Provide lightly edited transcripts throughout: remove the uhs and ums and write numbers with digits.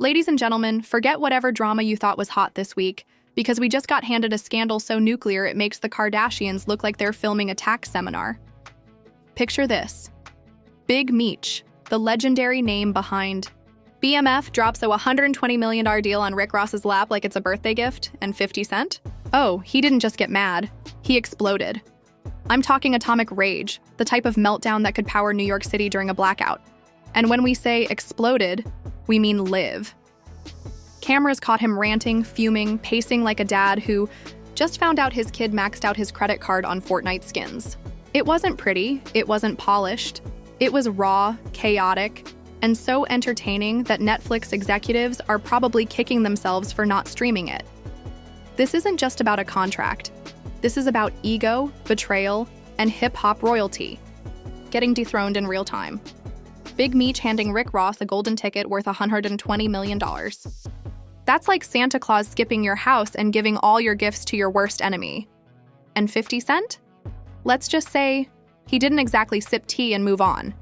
Ladies and gentlemen, forget whatever drama you thought was hot this week, because we just got handed a scandal so nuclear it makes the Kardashians look like they're filming a tax seminar. Picture this. Big Meech, the legendary name behind BMF, drops a $120 million deal on Rick Ross's lap like it's a birthday gift, and 50 Cent? Oh, he didn't just get mad. He exploded. I'm talking atomic rage, the type of meltdown that could power New York City during a blackout. And when we say exploded, we mean live. Cameras caught him ranting, fuming, pacing like a dad who just found out his kid maxed out his credit card on Fortnite skins. It wasn't pretty, it wasn't polished. It was raw, chaotic, and so entertaining that Netflix executives are probably kicking themselves for not streaming it. This isn't just about a contract. This is about ego, betrayal, and hip-hop royalty getting dethroned in real time. Big Meech handing Rick Ross a golden ticket worth $120 million. That's like Santa Claus skipping your house and giving all your gifts to your worst enemy. And 50 Cent? Let's just say he didn't exactly sip tea and move on.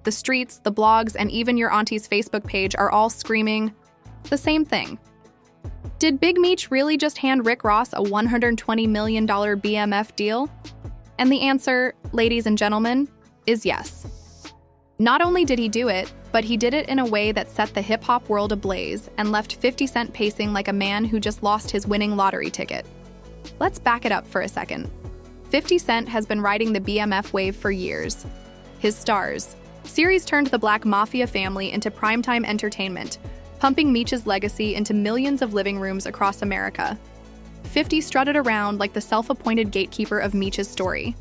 The streets, the blogs, and even your auntie's Facebook page are all screaming the same thing. Did Big Meech really just hand Rick Ross a $120 million BMF deal? And the answer, ladies and gentlemen, is yes. Not only did he do it, but he did it in a way that set the hip-hop world ablaze and left 50 Cent pacing like a man who just lost his winning lottery ticket. Let's back it up for a second. 50 Cent has been riding the BMF wave for years. His stars series turned the Black Mafia family into primetime entertainment, pumping Meech's legacy into millions of living rooms across America. 50 strutted around like the self-appointed gatekeeper of Meech's story.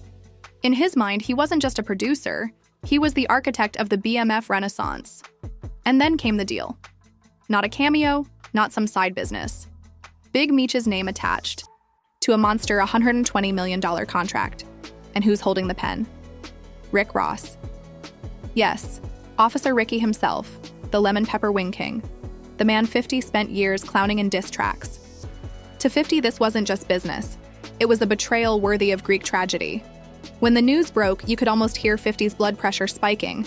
In his mind, he wasn't just a producer, he was the architect of the BMF renaissance. And then came the deal. Not a cameo, not some side business. Big Meech's name attached to a monster $120 million contract. And who's holding the pen? Rick Ross. Yes, Officer Ricky himself, the lemon pepper wing king. The man 50 spent years clowning in diss tracks. To 50, this wasn't just business. It was a betrayal worthy of Greek tragedy. When the news broke, you could almost hear 50's blood pressure spiking.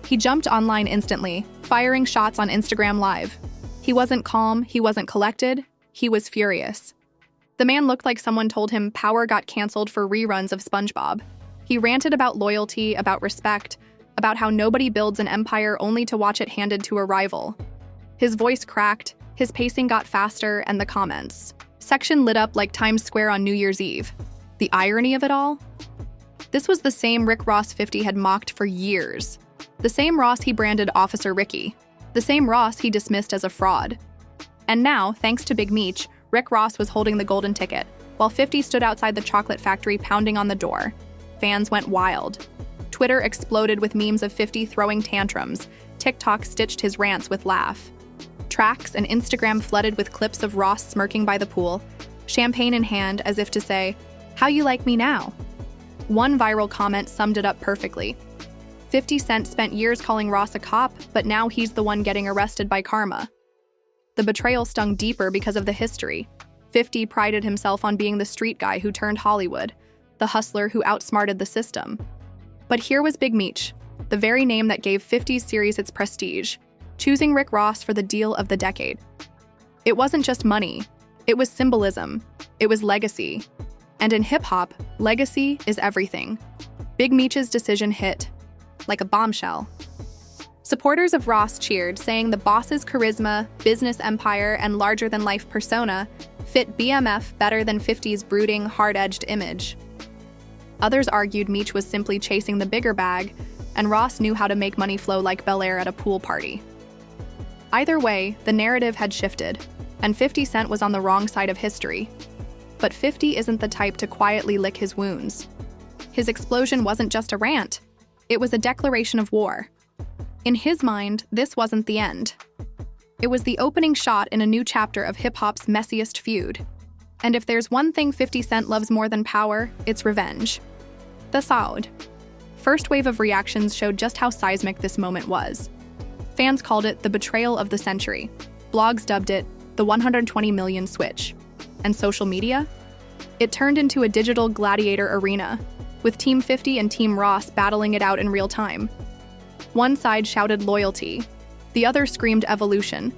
He jumped online instantly, firing shots on Instagram Live. He wasn't calm, he wasn't collected, he was furious. The man looked like someone told him Power got canceled for reruns of SpongeBob. He ranted about loyalty, about respect, about how nobody builds an empire only to watch it handed to a rival. His voice cracked, his pacing got faster, and the comments section lit up like Times Square on New Year's Eve. The irony of it all? This was the same Rick Ross 50 had mocked for years. The same Ross he branded Officer Ricky. The same Ross he dismissed as a fraud. And now, thanks to Big Meech, Rick Ross was holding the golden ticket, while 50 stood outside the chocolate factory pounding on the door. Fans went wild. Twitter exploded with memes of 50 throwing tantrums. TikTok stitched his rants with laugh. Tracks and Instagram flooded with clips of Ross smirking by the pool, champagne in hand as if to say, "How you like me now?" One viral comment summed it up perfectly. 50 Cent spent years calling Ross a cop, but now he's the one getting arrested by karma. The betrayal stung deeper because of the history. 50 prided himself on being the street guy who turned Hollywood, the hustler who outsmarted the system. But here was Big Meech, the very name that gave 50's series its prestige, choosing Rick Ross for the deal of the decade. It wasn't just money, it was symbolism, it was legacy. And in hip-hop, legacy is everything. Big Meech's decision hit like a bombshell. Supporters of Ross cheered, saying the boss's charisma, business empire, and larger-than-life persona fit BMF better than 50's brooding, hard-edged image. Others argued Meech was simply chasing the bigger bag, and Ross knew how to make money flow like Bel Air at a pool party. Either way, the narrative had shifted, and 50 Cent was on the wrong side of history. But 50 isn't the type to quietly lick his wounds. His explosion wasn't just a rant, it was a declaration of war. In his mind, this wasn't the end. It was the opening shot in a new chapter of hip-hop's messiest feud. And if there's one thing 50 Cent loves more than power, it's revenge. The saud. First wave of reactions showed just how seismic this moment was. Fans called it the betrayal of the century. Blogs dubbed it the 120 million switch. And social media? It turned into a digital gladiator arena, with Team 50 and Team Ross battling it out in real time. One side shouted loyalty, the other screamed evolution.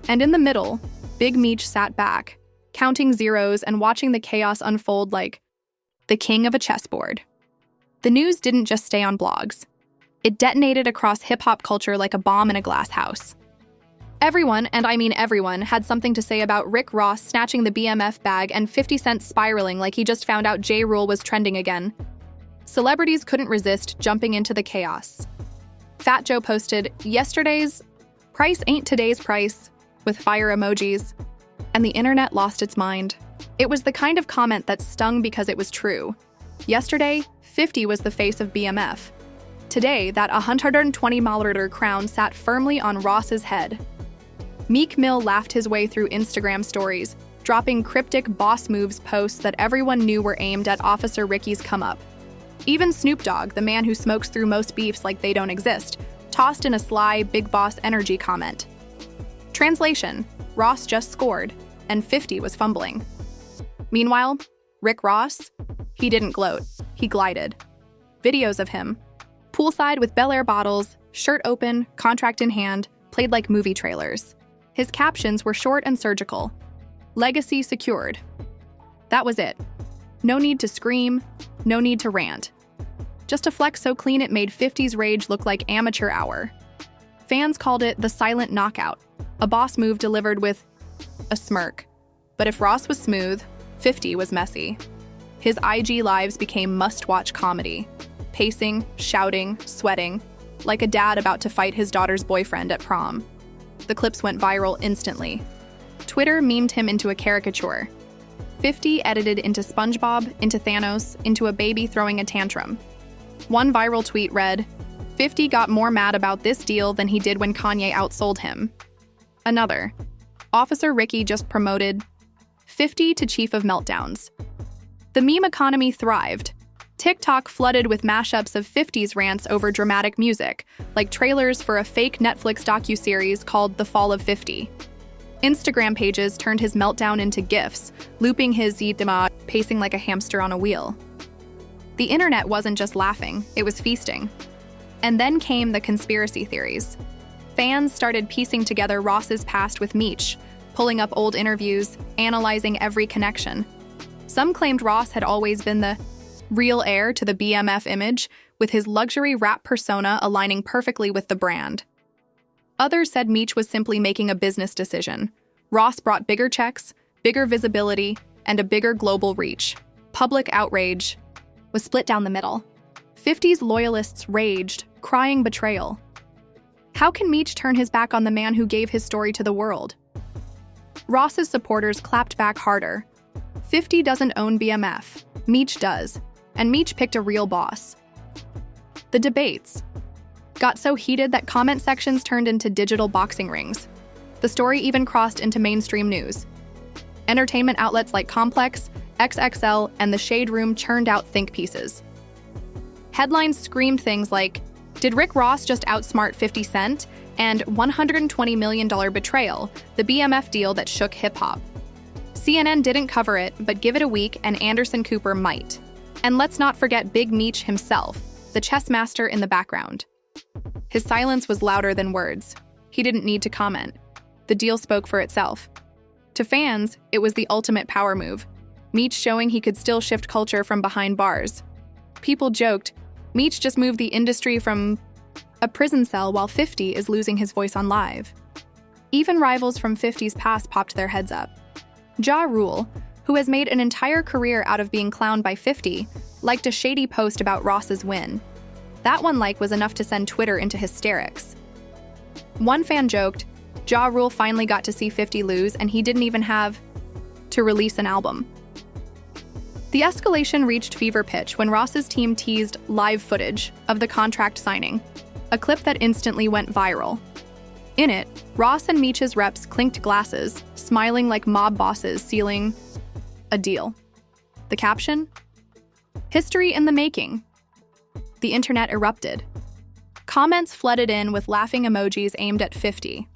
And in the middle, Big Meech sat back, counting zeros and watching the chaos unfold like the king of a chessboard. The news didn't just stay on blogs. It detonated across hip-hop culture like a bomb in a glass house. Everyone, and I mean everyone, had something to say about Rick Ross snatching the BMF bag and 50 Cent spiraling like he just found out J. Rule was trending again. Celebrities couldn't resist jumping into the chaos. Fat Joe posted, "Yesterday's price ain't today's price," with fire emojis, and the internet lost its mind. It was the kind of comment that stung because it was true. Yesterday, 50 was the face of BMF. Today, that 120mm crown sat firmly on Ross's head. Meek Mill laughed his way through Instagram stories, dropping cryptic boss moves posts that everyone knew were aimed at Officer Ricky's come-up. Even Snoop Dogg, the man who smokes through most beefs like they don't exist, tossed in a sly Big Boss energy comment. Translation: Ross just scored, and 50 was fumbling. Meanwhile, Rick Ross? He didn't gloat, he glided. Videos of him, poolside with Bel Air bottles, shirt open, contract in hand, played like movie trailers. His captions were short and surgical. Legacy secured. That was it. No need to scream, no need to rant. Just a flex so clean it made 50's rage look like amateur hour. Fans called it the silent knockout, a boss move delivered with a smirk. But if Ross was smooth, 50 was messy. His IG lives became must-watch comedy. Pacing, shouting, sweating, like a dad about to fight his daughter's boyfriend at prom. The clips went viral instantly. Twitter memed him into a caricature. 50 edited into SpongeBob, into Thanos, into a baby throwing a tantrum. One viral tweet read, 50 got more mad about this deal than he did when Kanye outsold him. Another, Officer Ricky just promoted 50 to Chief of Meltdowns. The meme economy thrived. TikTok flooded with mashups of 50's rants over dramatic music, like trailers for a fake Netflix docuseries called The Fall of 50. Instagram pages turned his meltdown into GIFs, looping his yidima, pacing like a hamster on a wheel. The internet wasn't just laughing, it was feasting. And then came the conspiracy theories. Fans started piecing together Ross's past with Meech, pulling up old interviews, analyzing every connection. Some claimed Ross had always been the real heir to the BMF image, with his luxury rap persona aligning perfectly with the brand. Others said Meech was simply making a business decision. Ross brought bigger checks, bigger visibility, and a bigger global reach. Public outrage was split down the middle. 50's loyalists raged, crying betrayal. How can Meech turn his back on the man who gave his story to the world? Ross's supporters clapped back harder. 50 doesn't own BMF. Meech does. And Meech picked a real boss. The debates got so heated that comment sections turned into digital boxing rings. The story even crossed into mainstream news. Entertainment outlets like Complex, XXL, and The Shade Room churned out think pieces. Headlines screamed things like, "Did Rick Ross just outsmart 50 Cent?" and $120 million betrayal, the BMF deal that shook hip-hop. CNN didn't cover it, but give it a week and Anderson Cooper might. And let's not forget Big Meech himself, the chess master in the background. His silence was louder than words. He didn't need to comment. The deal spoke for itself. To fans, it was the ultimate power move. Meech showing he could still shift culture from behind bars. People joked, Meech just moved the industry from a prison cell while 50 is losing his voice on live. Even rivals from 50's past popped their heads up. Ja Rule, who has made an entire career out of being clowned by 50, liked a shady post about Ross's win. That one like was enough to send Twitter into hysterics. One fan joked, Ja Rule finally got to see 50 lose and he didn't even have to release an album. The escalation reached fever pitch when Ross's team teased live footage of the contract signing, a clip that instantly went viral. In it, Ross and Meech's reps clinked glasses, smiling like mob bosses sealing a deal. The caption? History in the making. The internet erupted. Comments flooded in with laughing emojis aimed at 50.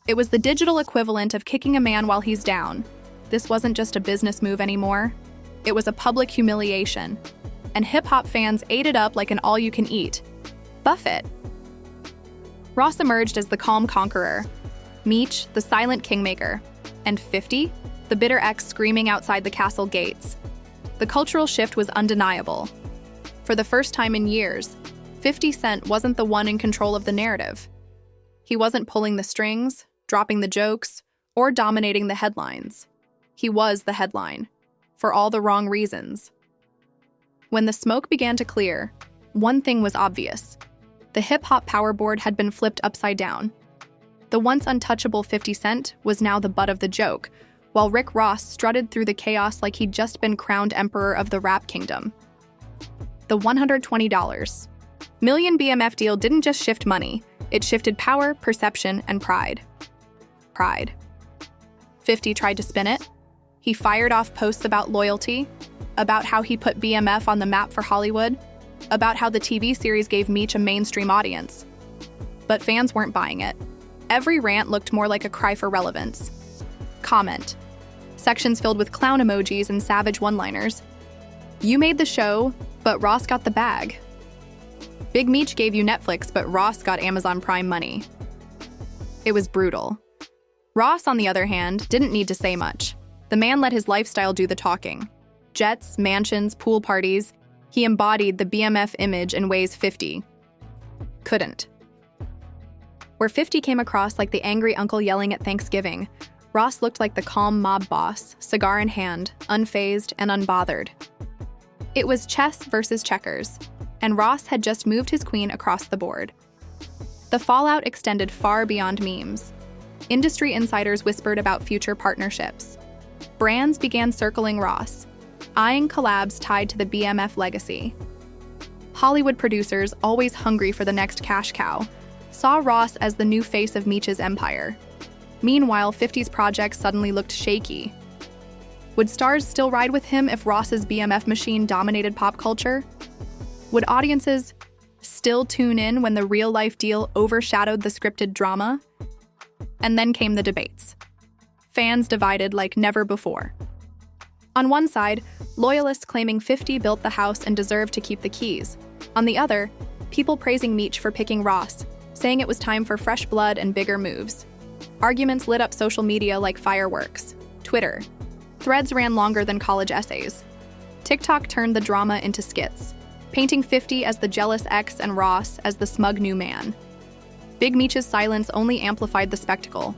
It was the digital equivalent of kicking a man while he's down. This wasn't just a business move anymore. It was a public humiliation. And hip-hop fans ate it up like an all-you-can-eat buffet. Ross emerged as the calm conqueror. Meech, the silent kingmaker, and 50, the bitter ex screaming outside the castle gates. The cultural shift was undeniable. For the first time in years, 50 Cent wasn't the one in control of the narrative. He wasn't pulling the strings, dropping the jokes, or dominating the headlines. He was the headline, for all the wrong reasons. When the smoke began to clear, one thing was obvious. The hip-hop power board had been flipped upside down. The once untouchable 50 Cent was now the butt of the joke, while Rick Ross strutted through the chaos like he'd just been crowned emperor of the rap kingdom. The $120 million BMF deal didn't just shift money, it shifted power, perception, and pride. 50 tried to spin it. He fired off posts about loyalty, about how he put BMF on the map for Hollywood, about how the TV series gave Meech a mainstream audience. But fans weren't buying it. Every rant looked more like a cry for relevance. Comment. Sections filled with clown emojis and savage one-liners. You made the show, but Ross got the bag. Big Meech gave you Netflix, but Ross got Amazon Prime money. It was brutal. Ross, on the other hand, didn't need to say much. The man let his lifestyle do the talking. Jets, mansions, pool parties. He embodied the BMF image in ways 50 couldn't. Where 50 came across like the angry uncle yelling at Thanksgiving, Ross looked like the calm mob boss, cigar in hand, unfazed and unbothered. It was chess versus checkers, and Ross had just moved his queen across the board. The fallout extended far beyond memes. Industry insiders whispered about future partnerships. Brands began circling Ross, eyeing collabs tied to the BMF legacy. Hollywood producers, always hungry for the next cash cow, saw Ross as the new face of Meech's empire. Meanwhile, 50's projects suddenly looked shaky. Would stars still ride with him if Ross's BMF machine dominated pop culture? Would audiences still tune in when the real-life deal overshadowed the scripted drama? And then came the debates. Fans divided like never before. On one side, loyalists claiming 50 built the house and deserved to keep the keys. On the other, people praising Meech for picking Ross, saying it was time for fresh blood and bigger moves. Arguments lit up social media like fireworks. Twitter. Threads ran longer than college essays. TikTok turned the drama into skits, painting 50 as the jealous ex and Ross as the smug new man. Big Meech's silence only amplified the spectacle.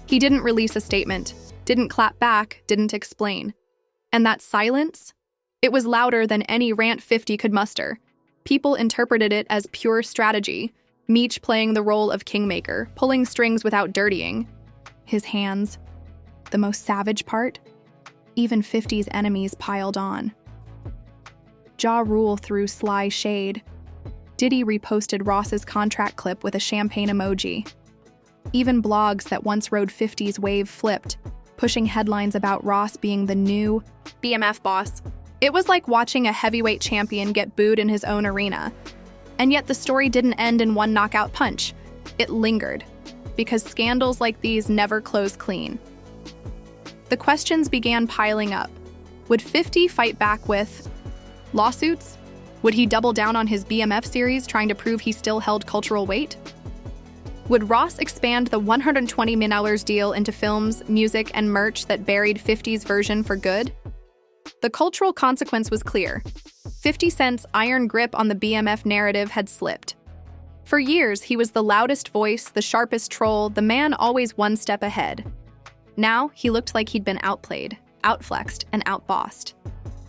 He didn't release a statement, didn't clap back, didn't explain. And that silence? It was louder than any rant 50 could muster. People interpreted it as pure strategy, Meech playing the role of kingmaker, pulling strings without dirtying. His hands. The most savage part? Even 50's enemies piled on. Ja Rule threw sly shade. Diddy reposted Ross's contract clip with a champagne emoji. Even blogs that once rode 50's wave flipped, pushing headlines about Ross being the new BMF boss. It was like watching a heavyweight champion get booed in his own arena. And yet the story didn't end in one knockout punch. It lingered, because scandals like these never close clean. The questions began piling up. Would 50 fight back with lawsuits? Would he double down on his BMF series, trying to prove he still held cultural weight? Would Ross expand the $120 million deal into films, music, and merch that buried 50's version for good? The cultural consequence was clear. 50 Cent's iron grip on the BMF narrative had slipped. For years, he was the loudest voice, the sharpest troll, the man always one step ahead. Now, he looked like he'd been outplayed, outflexed, and outbossed.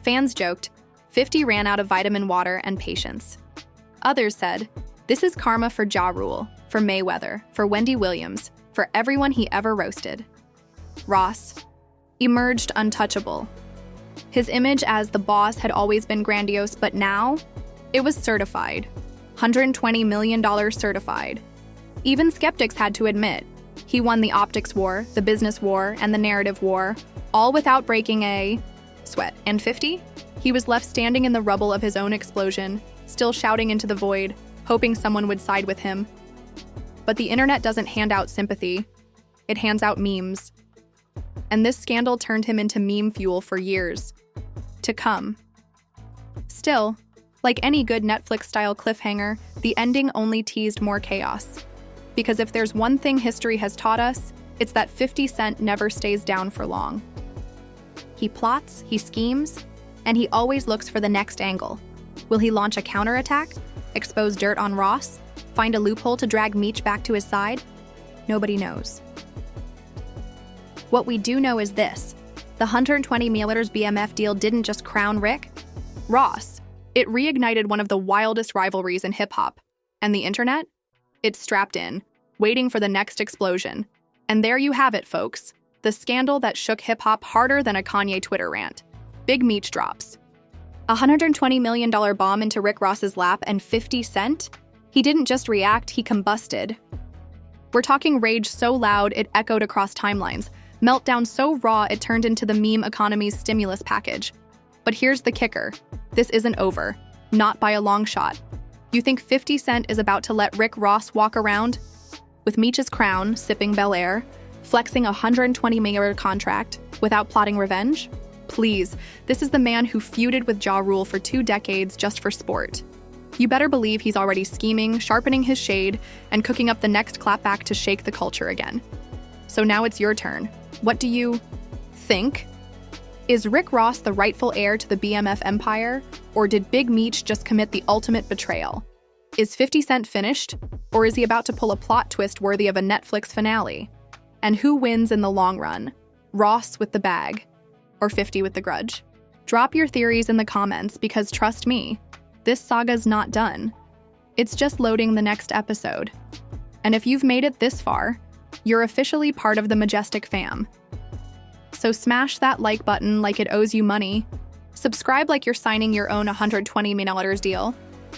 Fans joked, 50 ran out of vitamin water and patience. Others said, this is karma for Ja Rule, for Mayweather, for Wendy Williams, for everyone he ever roasted. Ross emerged untouchable. His image as the boss had always been grandiose, but now, it was certified. $120 million certified. Even skeptics had to admit, he won the optics war, the business war, and the narrative war, all without breaking a sweat. And 50? He was left standing in the rubble of his own explosion, still shouting into the void, hoping someone would side with him. But the internet doesn't hand out sympathy. It hands out memes. And this scandal turned him into meme fuel for years to come. Still, like any good Netflix-style cliffhanger, the ending only teased more chaos. Because if there's one thing history has taught us, it's that 50 Cent never stays down for long. He plots, he schemes, and he always looks for the next angle. Will he launch a counterattack? Expose dirt on Ross? Find a loophole to drag Meech back to his side? Nobody knows. What we do know is this: the 120mm BMF deal didn't just crown Rick Ross. It reignited one of the wildest rivalries in hip-hop. And the internet? It's strapped in, waiting for the next explosion. And there you have it, folks. The scandal that shook hip-hop harder than a Kanye Twitter rant. Big Meech drops a $120 million bomb into Rick Ross's lap, and 50 Cent? He didn't just react, he combusted. We're talking rage so loud it echoed across timelines, meltdown so raw it turned into the meme economy's stimulus package. But here's the kicker. This isn't over. Not by a long shot. You think 50 Cent is about to let Rick Ross walk around with Meech's crown, sipping Bel Air, flexing a $120 million contract without plotting revenge? Please, this is the man who feuded with Ja Rule for 2 decades just for sport. You better believe he's already scheming, sharpening his shade, and cooking up the next clapback to shake the culture again. So now it's your turn. What do you think? Is Rick Ross the rightful heir to the BMF empire, or did Big Meech just commit the ultimate betrayal? Is 50 Cent finished, or is he about to pull a plot twist worthy of a Netflix finale? And who wins in the long run? Ross with the bag, or 50 with the grudge? Drop your theories in the comments, because trust me, this saga's not done. It's just loading the next episode. And if you've made it this far, you're officially part of the Majestic fam. So smash that like button like it owes you money, subscribe like you're signing your own $120 million deal,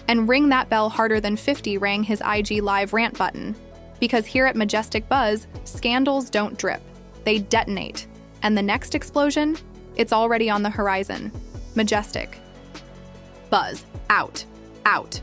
and ring that bell harder than 50 rang his IG Live rant button. Because here at Majestic Buzz, scandals don't drip, they detonate. And the next explosion? It's already on the horizon. Majestic Buzz, out.